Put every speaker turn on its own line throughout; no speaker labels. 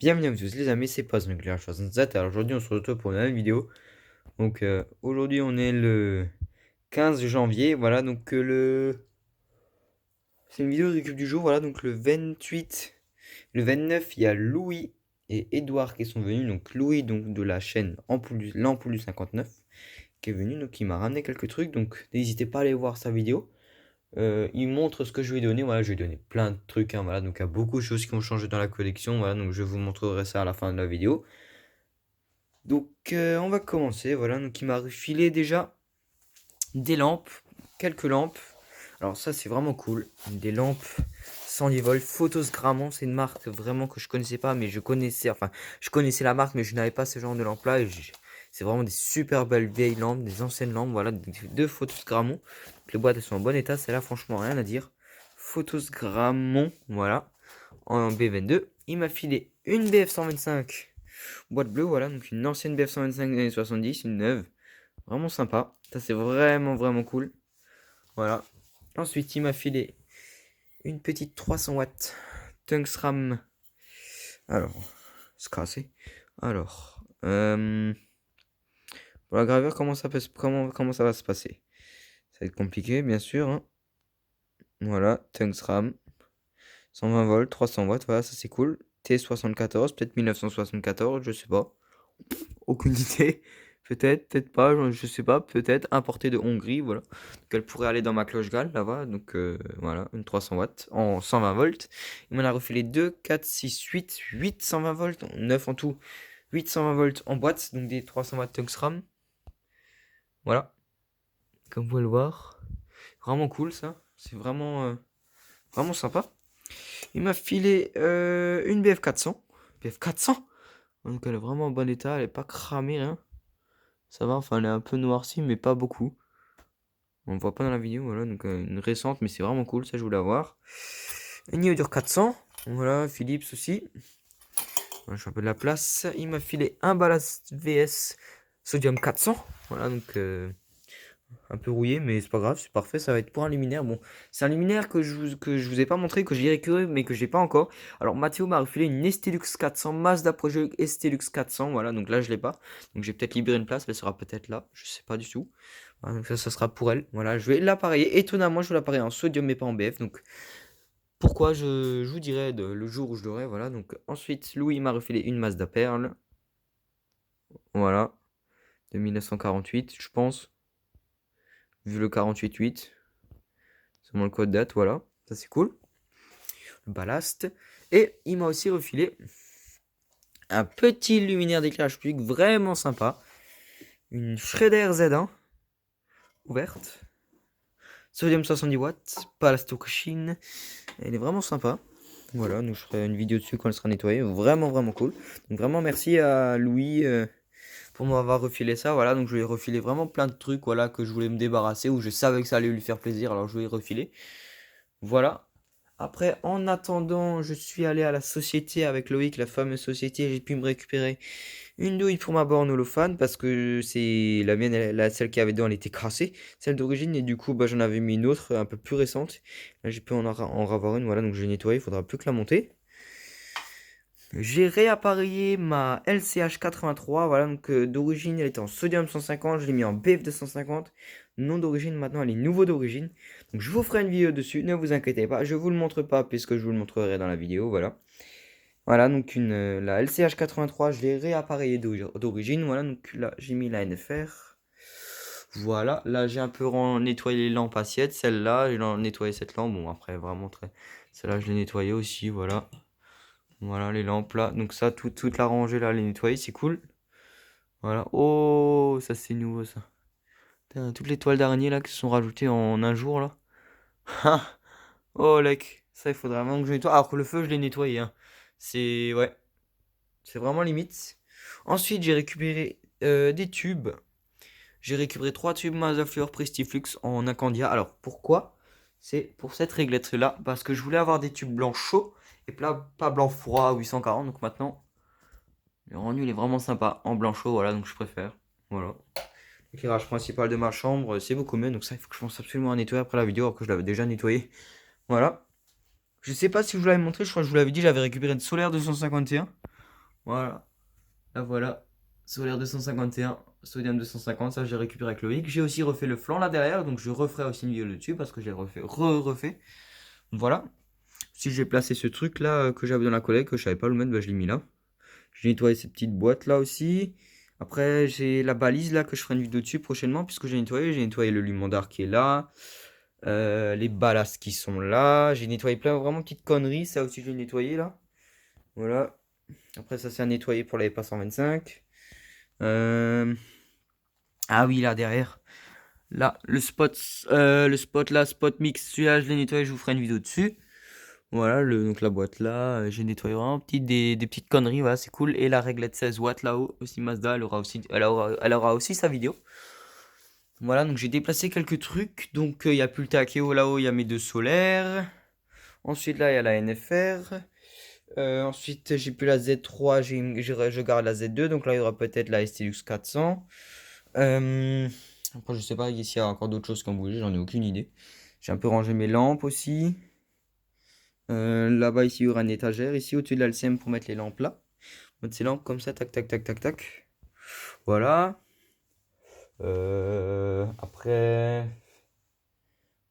Bienvenue à vous tous les amis, c'est Paz Nucléaire 67. Alors aujourd'hui on se retrouve pour une nouvelle vidéo. Donc aujourd'hui on est le 15 janvier. Voilà donc c'est une vidéo de récup du jour. Voilà donc le 28, le 29 il y a Louis et Edouard qui sont venus. Donc Louis donc de la chaîne l'Ampoule du 59 qui est venu. Donc il m'a ramené quelques trucs. Donc n'hésitez pas à aller voir sa vidéo. Il montre ce que je lui ai donné. Voilà, je lui ai donné plein de trucs, hein, voilà, donc il y a beaucoup de choses qui ont changé dans la collection. Voilà, donc je vous montrerai ça à la fin de la vidéo. Donc on va commencer. Voilà, donc il m'a refilé déjà des lampes, quelques lampes. Alors ça c'est vraiment cool. Des lampes 110 volts Photos Grammont. C'est une marque vraiment que je connaissais pas, mais je connaissais la marque, mais je n'avais pas ce genre de lampe là. C'est vraiment des super belles vieilles lampes, des anciennes lampes. Voilà, deux Photos Grammont. Les boîtes elles sont en bon état. C'est là franchement rien à dire. Photos Grammont, voilà, en B22. Il m'a filé une BF125 boîte bleue, voilà, donc une ancienne BF125 des années 70, une neuve. Vraiment sympa. Ça, c'est vraiment cool. Voilà. Ensuite, il m'a filé une petite 300 watts Tungsram. Alors, c'est cassé. Alors, pour la gravure, comment ça va se passer? Ça va être compliqué, bien sûr, hein. Voilà, Tungsram. 120 volts, 300 watts, voilà, ça c'est cool. T74, peut-être 1974, je sais pas. Aucune idée. Peut-être, peut-être pas, je sais pas, peut-être importée de Hongrie, voilà. Donc elle pourrait aller dans ma cloche Gall là-bas. Donc voilà, une 300 watts en 120 volts. Il m'en a refilé 2, 4, 6, 8 120 volts, 9 en tout. 8 120 volts en boîte, donc des 300 watts Tungsram. Voilà, comme vous pouvez le voir. Vraiment cool ça. C'est vraiment sympa. Il m'a filé une BF400. BF400? Donc elle est vraiment en bon état, elle est pas cramée, hein. Ça va, enfin elle est un peu noircie, mais pas beaucoup. On le voit pas dans la vidéo, voilà, donc une récente, mais c'est vraiment cool, ça je voulais avoir. Une Iodur 400, voilà, Philips aussi. Voilà, je fais un peu de la place. Il m'a filé un Ballast VS Sodium 400, voilà, donc un peu rouillé, mais c'est pas grave, c'est parfait, ça va être pour un luminaire. Bon, c'est un luminaire que je vous ai pas montré, que j'ai récupéré, mais que j'ai pas encore. Alors, Mathéo m'a refilé une Estelux 400, Mazda Project Estelux 400, voilà, donc là je l'ai pas. Donc j'ai peut-être libéré une place, elle sera peut-être là, je sais pas du tout. Voilà, donc ça sera pour elle. Voilà, je vais l'appareiller. Étonnamment, je vais l'appareiller en sodium, mais pas en BF. Donc pourquoi je vous dirai le jour où je l'aurai. Voilà, donc ensuite, Louis m'a refilé une Mazda Perle. Voilà, de 1948, je pense, vu le 48.8. C'est mon code date, voilà. Ça, c'est cool. Le ballast. Et il m'a aussi refilé un petit luminaire d'éclairage public vraiment sympa. Une Schrader Z1 ouverte. Sodium 70 watts. Palastokushine. Elle est vraiment sympa. Voilà, nous je ferai une vidéo dessus quand elle sera nettoyée. Vraiment cool. Donc vraiment merci à Louis pour m'avoir refilé ça. Voilà, donc je lui ai refilé vraiment plein de trucs, voilà, que je voulais me débarrasser, ou je savais que ça allait lui faire plaisir, alors je lui ai refilé. Voilà. Après, en attendant, je suis allé à la société avec Loïc, la fameuse société. J'ai pu me récupérer une douille pour ma borne holophane parce que c'est la mienne, celle qui avait dedans, elle était cassée, celle d'origine, et du coup, bah, j'en avais mis une autre un peu plus récente. Là, j'ai pu en ravoir une, voilà, donc je l'ai nettoyé, il faudra plus que la monter. J'ai réappareillé ma LCH 83, voilà, donc d'origine elle était en sodium 150, je l'ai mis en BF 250, non d'origine, maintenant elle est nouveau d'origine. Donc je vous ferai une vidéo dessus, ne vous inquiétez pas, je vous le montre pas puisque je vous le montrerai dans la vidéo, voilà. Voilà, donc la LCH 83, je l'ai réappareillée d'origine, voilà, donc là j'ai mis la NFR. Voilà, là j'ai un peu nettoyé les lampes assiettes, celle-là, j'ai nettoyé cette lampe, bon après vraiment très... Celle-là je l'ai nettoyée aussi, voilà. Voilà les lampes là. Donc ça, toute la rangée là, les nettoyer, c'est cool. Voilà. Oh, ça c'est nouveau ça. Putain, toutes les toiles d'araignée là qui se sont rajoutées en un jour là. Ah, oh lec. Ça, il faudrait vraiment que je nettoie. Alors que le feu, je l'ai nettoyé, hein. C'est... Ouais. C'est vraiment limite. Ensuite, j'ai récupéré des tubes. J'ai récupéré 3 tubes Mazafleur Prestiflux en Incandia. Alors pourquoi? C'est pour cette réglette là. Parce que je voulais avoir des tubes blancs chauds. Et pas blanc froid 840. Donc maintenant, le rendu il est vraiment sympa en blanc chaud, voilà, donc je préfère. Voilà. L'éclairage principal de ma chambre, c'est beaucoup mieux, donc ça, il faut que je pense absolument à nettoyer après la vidéo, alors que je l'avais déjà nettoyé. Voilà. Je sais pas si je vous l'avais montré, je crois que je vous l'avais dit, j'avais récupéré une solaire 251. Voilà. Là voilà. Solaire 251, sodium 250, ça j'ai récupéré avec Loïc. J'ai aussi refait le flanc là derrière, donc je referai aussi une vidéo dessus parce que j'ai refait. Voilà. Si j'ai placé ce truc là que j'avais dans la collègue, que je savais pas le mettre, bah, je l'ai mis là. J'ai nettoyé ces petites boîtes là aussi. Après, j'ai la balise là que je ferai une vidéo dessus prochainement puisque j'ai nettoyé. J'ai nettoyé le limandar qui est là. Les ballasts qui sont là. J'ai nettoyé plein vraiment de petites conneries. Ça aussi, j'ai nettoyé là. Voilà. Après, ça c'est à nettoyer pour la EPA 125. Ah oui, là derrière. Là, le spot là, spot mix, celui-là, je l'ai nettoyé. Je vous ferai une vidéo dessus. Voilà, donc la boîte là, j'ai nettoyé vraiment des petites conneries, voilà, c'est cool. Et la réglette 16 watts là-haut, aussi Mazda, elle aura aussi sa vidéo. Voilà, donc j'ai déplacé quelques trucs. Donc il n'y a plus le Takeo là-haut, il y a mes deux solaires. Ensuite là, il y a la NFR. Ensuite, j'ai plus la Z3, je garde la Z2. Donc là, il y aura peut-être la STLux 400. Après, je sais pas s'il y a encore d'autres choses qui ont bougé, j'en ai aucune idée. J'ai un peu rangé mes lampes aussi. Là-bas, ici, il y aura une étagère. Ici, au-dessus de l'LCM pour mettre les lampes là. Mettre ces lampes comme ça, tac, tac, tac, tac, tac. Voilà. Après,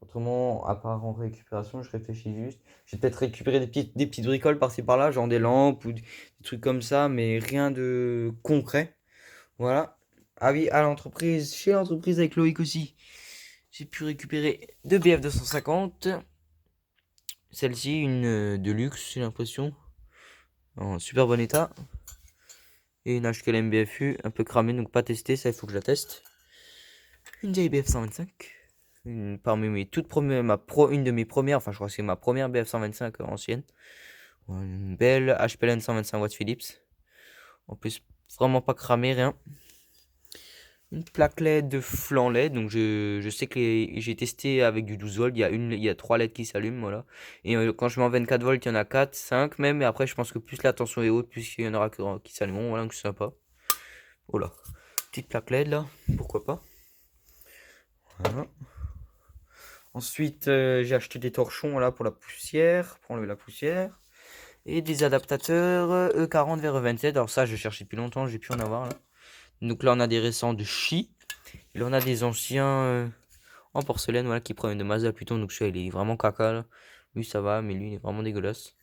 autrement, à part en récupération, je réfléchis juste. J'ai peut-être récupéré des petites bricoles par-ci par-là, genre des lampes ou des trucs comme ça, mais rien de concret. Voilà. Ah oui, à l'entreprise, chez l'entreprise avec Loïc aussi, j'ai pu récupérer deux BF 250. Celle-ci, une de luxe, j'ai l'impression. En super bon état. Et une HKLM BFU un peu cramée, donc pas testée, ça il faut que je la teste. Une JBF 125. Parmi mes toutes premières, une de mes premières, enfin je crois que c'est ma première BF 125 ancienne. Une belle HPLN 125 watts Philips. En plus, vraiment pas cramé, rien. Une plaque LED de flanc LED, donc je sais que j'ai testé avec du 12 volts, il y a 3 LED qui s'allument, voilà. Et quand je mets en 24 volts, il y en a 4, 5 même, et après je pense que plus la tension est haute, plus il y en aura qui s'allumeront, voilà, donc c'est sympa. Voilà, petite plaque LED là, pourquoi pas. Voilà. Ensuite, j'ai acheté des torchons là pour la poussière, pour enlever la poussière. Et des adaptateurs E40 vers E27. Alors ça, je cherchais depuis longtemps, j'ai pu en avoir là. Donc là, on a des récents de Chi. Et là, on a des anciens en porcelaine, voilà, qui proviennent de Mazda Pluton. Donc celui-là, il est vraiment caca là. Lui, ça va, mais lui, il est vraiment dégueulasse.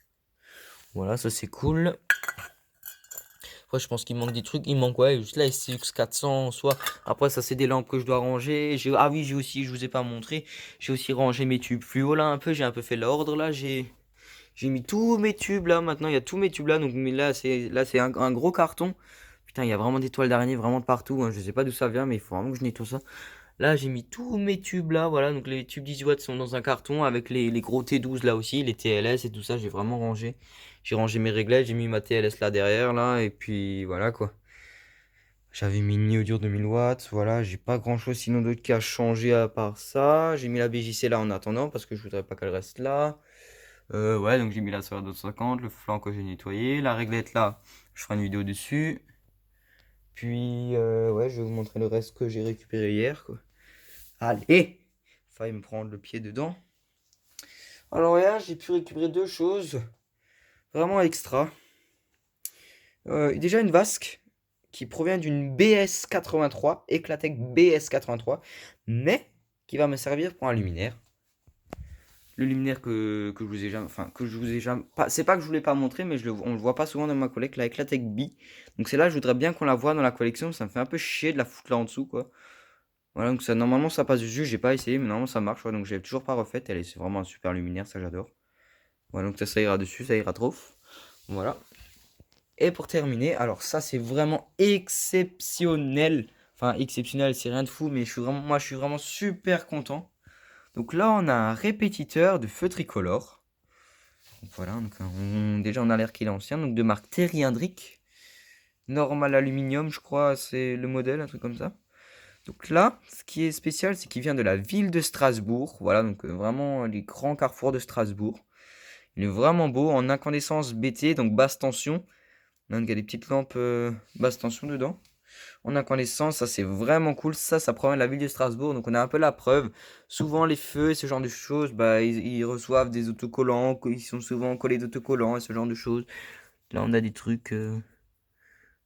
Voilà, ça c'est cool. Après, je pense qu'il manque des trucs. Il manque, ouais, juste là, SCX 400 soit. Après, ça, c'est des lampes que je dois ranger. Ah oui, j'ai aussi, je vous ai pas montré. J'ai aussi rangé mes tubes fluo là un peu. J'ai un peu fait l'ordre là. J'ai mis tous mes tubes là. Maintenant, il y a tous mes tubes là. Donc mais là, c'est un gros carton. Putain, il y a vraiment des toiles d'araignée vraiment de partout, hein. Je sais pas d'où ça vient, mais il faut vraiment que je nettoie ça. Là, j'ai mis tous mes tubes là. Voilà, donc les tubes 18 watts sont dans un carton avec les gros T12 là aussi, les TLS et tout ça. J'ai vraiment rangé. J'ai rangé mes réglages. J'ai mis ma TLS là derrière là. Et puis voilà quoi. J'avais mis une Neodur 2000 watts. Voilà, j'ai pas grand chose sinon d'autre qu'à changer à part ça. J'ai mis la BJC là en attendant parce que je voudrais pas qu'elle reste là. Ouais, donc j'ai mis la solaire 250, le flanc que j'ai nettoyé, la réglette là, je ferai une vidéo dessus. Puis, ouais, je vais vous montrer le reste que j'ai récupéré hier, quoi. Allez! Faille me prendre le pied dedans. Alors, là, j'ai pu récupérer deux choses vraiment extra. Déjà une vasque qui provient d'une BS83, Eclatec BS83, mais qui va me servir pour un luminaire. Le luminaire que je vous ai jamais, enfin que je vous ai jamais, pas, c'est pas que je voulais pas montrer, mais on le voit pas souvent dans ma collection, la Eclatec B. Donc c'est là, je voudrais bien qu'on la voit dans la collection. Ça me fait un peu chier de la foutre là en dessous, quoi. Voilà, donc ça, normalement ça passe juste, j'ai pas essayé, mais normalement ça marche, ouais, donc j'ai toujours pas refait. C'est vraiment un super luminaire, ça j'adore. Voilà, donc ça ira dessus, ça ira trop. Voilà. Et pour terminer, alors ça c'est vraiment exceptionnel. Enfin exceptionnel, c'est rien de fou, mais moi je suis vraiment super content. Donc là on a un répétiteur de feu tricolore. Donc voilà, donc déjà on a l'air qu'il est ancien, donc de marque Terry Hendrick. Normal aluminium, je crois, c'est le modèle, un truc comme ça. Donc là, ce qui est spécial, c'est qu'il vient de la ville de Strasbourg. Voilà, donc vraiment les grands carrefours de Strasbourg. Il est vraiment beau, en incandescence BT, donc basse tension. Donc il y a des petites lampes basse tension dedans. En incandescence, ça c'est vraiment cool. Ça provient de la ville de Strasbourg, donc on a un peu la preuve. Souvent les feux et ce genre de choses, bah, ils reçoivent des autocollants, ils sont souvent collés d'autocollants et ce genre de choses. Là on a des trucs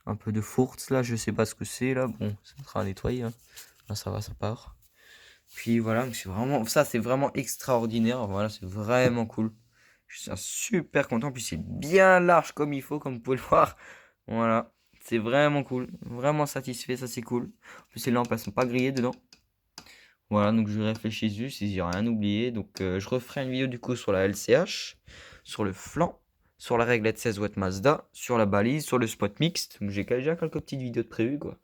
Un peu de fourche là, je sais pas ce que c'est là. Bon, ça sera à nettoyer, hein. Là, ça va, ça part. Puis voilà, donc c'est vraiment, ça c'est vraiment extraordinaire. Voilà, c'est vraiment cool. Je suis super content. Puis c'est bien large comme il faut, comme vous pouvez le voir. Voilà, c'est vraiment cool. Vraiment satisfait, ça c'est cool. En plus, les lampes elles sont pas grillées dedans. Voilà, donc je réfléchis juste si j'ai rien oublié. Donc je referai une vidéo du coup sur la LCH, sur le flanc, sur la réglette 16 watts Mazda, sur la balise, sur le spot mixte. Donc j'ai déjà quelques petites vidéos de prévues quoi.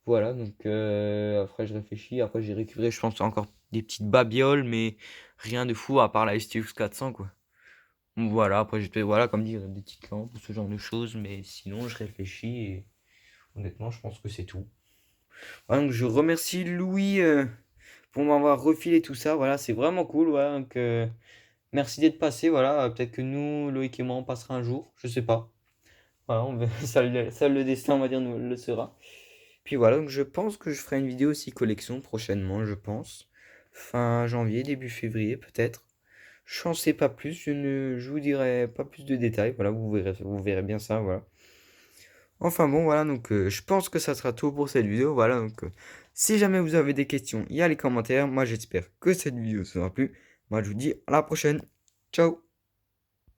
Voilà, donc après je réfléchis, après j'ai récupéré je pense encore des petites babioles, mais rien de fou à part la STX 400 quoi. Donc voilà, après j'ai voilà comme dire des petites lampes ou ce genre de choses, mais sinon je réfléchis et honnêtement je pense que c'est tout. Voilà, donc je remercie Louis pour m'avoir refilé tout ça, voilà c'est vraiment cool, voilà, donc merci d'être passé, voilà, peut-être que nous, Loïc et moi on passera un jour, je sais pas. Voilà, on verra, ça le destin on va dire nous le sera. Puis voilà, donc je pense que je ferai une vidéo aussi collection prochainement, je pense. Fin janvier, début février peut-être. Je n'en sais pas plus, je vous dirai pas plus de détails. Voilà, vous verrez bien ça, voilà. Enfin bon, voilà, donc je pense que ça sera tout pour cette vidéo. Voilà, donc si jamais vous avez des questions, il y a les commentaires. Moi j'espère que cette vidéo vous aura plu. Moi je vous dis à la prochaine. Ciao!